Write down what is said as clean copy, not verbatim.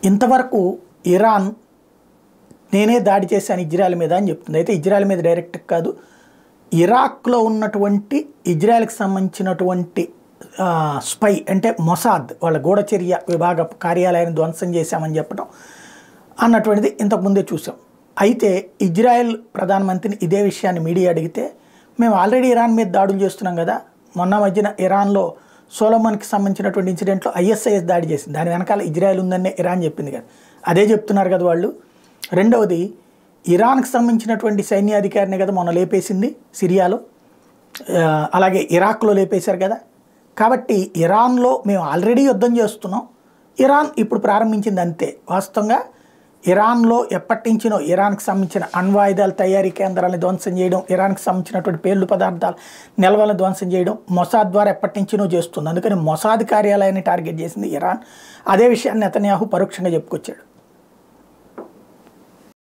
ఇంతవరకు ఇరాన్ నేనే దాడి చేశాను ఇజ్రాయెల్ మీద అని చెప్తుంది. అయితే ఇజ్రాయెల్ మీద డైరెక్ట్ కాదు, ఇరాక్లో ఉన్నటువంటి ఇజ్రాయెల్కి సంబంధించినటువంటి స్పై అంటే మొసాద్ వాళ్ళ గూఢచర్య విభాగ కార్యాలయాన్ని ధ్వంసం చేశామని చెప్పడం అన్నటువంటిది ఇంతకుముందే చూసాం. అయితే ఇజ్రాయెల్ ప్రధానమంత్రిని ఇదే విషయాన్ని మీడియా అడిగితే, మేము ఆల్రెడీ ఇరాన్ మీద దాడులు చేస్తున్నాం కదా, మొన్న మధ్యన ఇరాన్లో సోలమన్కి సంబంధించినటువంటి ఇన్సిడెంట్లో ISIS దాడి చేసింది, దాని వెనకాల ఇజ్రాయెల్ ఉందనే ఇరాన్ చెప్పింది కదా, అదే చెప్తున్నారు కదా వాళ్ళు. రెండవది, ఇరాన్కి సంబంధించినటువంటి సైన్యాధికారిని కదా మొన్న లేపేసింది సిరియాలో, అలాగే ఇరాక్లో లేపేశారు కదా. కాబట్టి ఇరాన్లో మేము ఆల్రెడీ యుద్ధం చేస్తున్నాం, ఇరాన్ ఇప్పుడు ప్రారంభించింది అంతే. వాస్తవంగా ఇరాన్లో ఎప్పటి నుంచినో ఇరాన్కి సంబంధించిన అణ్వాయుధాల తయారీ కేంద్రాలను ధ్వంసం చేయడం, ఇరాన్కి సంబంధించినటువంటి పేలుడు పదార్థాల నిల్వలను ధ్వంసం చేయడం మొసాద్ ద్వారా ఎప్పటి నుంచినో చేస్తుంది. అందుకని మొసాద్ కార్యాలయాన్ని టార్గెట్ చేసింది ఇరాన్. అదే విషయాన్ని నెతన్యాహు పరోక్షంగా చెప్పుకొచ్చాడు.